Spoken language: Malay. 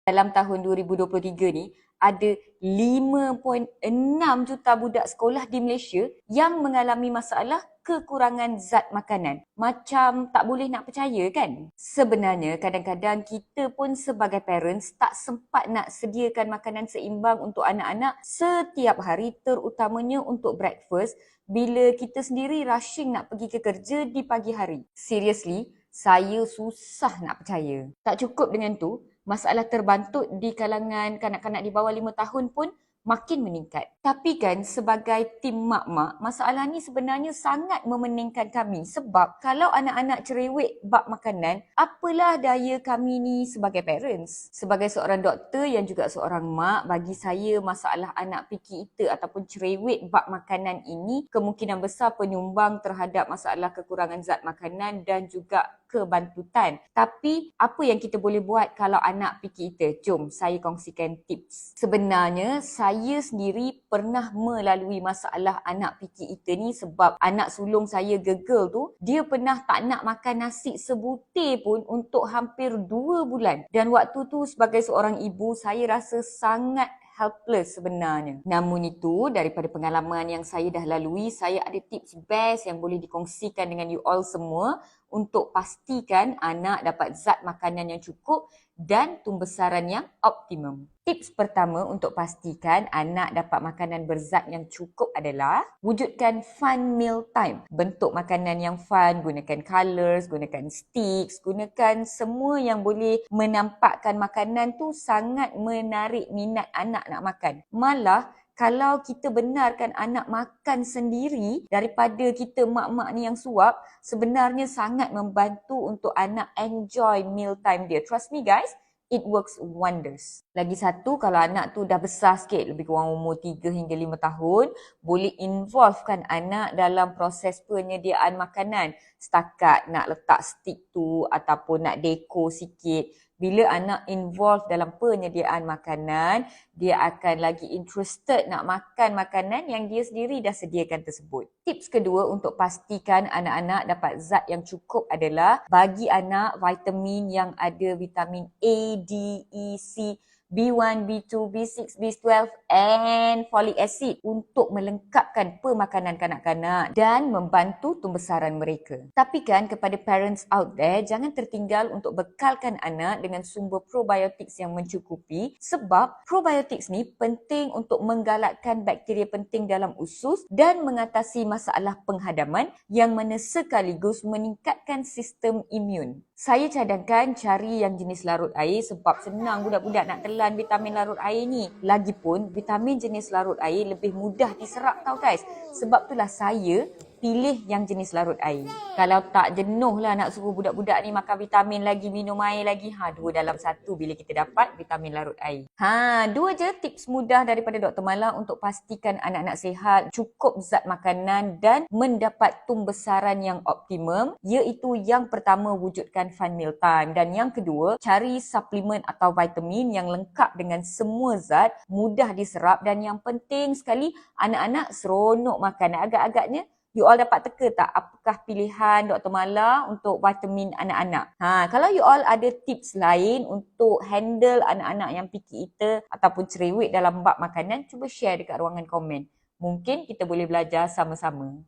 Dalam tahun 2023 ni, ada 5.6 juta budak sekolah di Malaysia yang mengalami masalah kekurangan zat makanan. Macam tak boleh nak percaya kan? Sebenarnya kadang-kadang kita pun sebagai parents tak sempat nak sediakan makanan seimbang untuk anak-anak setiap hari, terutamanya untuk breakfast bila kita sendiri rushing nak pergi ke kerja di pagi hari. Seriously, saya susah nak percaya. Tak cukup dengan tu, masalah terbantut di kalangan kanak-kanak di bawah 5 tahun pun makin meningkat. Tapi kan sebagai tim mak-mak, masalah ni sebenarnya sangat memeningkan kami sebab kalau anak-anak cerewet bab makanan, apalah daya kami ni sebagai parents. Sebagai seorang doktor yang juga seorang mak, bagi saya masalah anak picky eater ataupun cerewet bab makanan ini kemungkinan besar penyumbang terhadap masalah kekurangan zat makanan dan juga kebantutan. Tapi apa yang kita boleh buat kalau anak picky eater? Jom saya kongsikan tips. Sebenarnya saya sendiri pernah melalui masalah anak picky eater ni sebab anak sulung saya gegel tu, dia pernah tak nak makan nasi sebutir pun untuk hampir 2 bulan. Dan waktu tu sebagai seorang ibu, saya rasa sangat helpless sebenarnya. Namun itu, daripada pengalaman yang saya dah lalui, saya ada tips best yang boleh dikongsikan dengan you all semua untuk pastikan anak dapat zat makanan yang cukup dan tumbesaran yang optimum. Tips pertama untuk pastikan anak dapat makanan berzat yang cukup adalah wujudkan fun meal time. Bentuk makanan yang fun, gunakan colours, gunakan sticks, gunakan semua yang boleh menampakkan makanan tu sangat menarik minat anak nak makan. Malah kalau kita benarkan anak makan sendiri daripada kita mak-mak ni yang suap, sebenarnya sangat membantu untuk anak enjoy meal time dia. Trust me guys, it works wonders. Lagi satu, kalau anak tu dah besar sikit, lebih kurang umur 3 hingga 5 tahun, boleh involvekan anak dalam proses penyediaan makanan. Setakat nak letak stick tu ataupun nak dekor sikit. Bila anak involve dalam penyediaan makanan, dia akan lagi interested nak makan makanan yang dia sendiri dah sediakan tersebut. Tips kedua untuk pastikan anak-anak dapat zat yang cukup adalah bagi anak vitamin yang ada vitamin A, D, E, C, B1, B2, B6, B12 and folic acid untuk melengkapkan pemakanan kanak-kanak dan membantu tumbesaran mereka. Tapi kan kepada parents out there, jangan tertinggal untuk bekalkan anak dengan sumber probiotics yang mencukupi sebab probiotics ni penting untuk menggalakkan bakteria penting dalam usus dan mengatasi masalah penghadaman yang mana sekaligus meningkatkan sistem imun. Saya cadangkan cari yang jenis larut air sebab senang budak-budak nak telan vitamin larut air ni. Lagipun vitamin jenis larut air lebih mudah diserap tau guys. Sebab itulah saya pilih yang jenis larut air. Kalau tak jenuh lah nak suruh budak-budak ni makan vitamin lagi, minum air lagi. 2 dalam 1 bila kita dapat vitamin larut air. 2 je tips mudah daripada Dr. Mala untuk pastikan anak-anak sihat, cukup zat makanan dan mendapat tumbesaran yang optimum. Iaitu yang pertama, wujudkan fun meal time. Dan yang kedua, cari suplemen atau vitamin yang lengkap dengan semua zat, mudah diserap dan yang penting sekali, anak-anak seronok makan. Agak-agaknya you all dapat teka tak apakah pilihan Dr. Mala untuk vitamin anak-anak? Kalau you all ada tips lain untuk handle anak-anak yang picky eater ataupun cerewet dalam bab makanan, cuba share dekat ruangan komen. Mungkin kita boleh belajar sama-sama.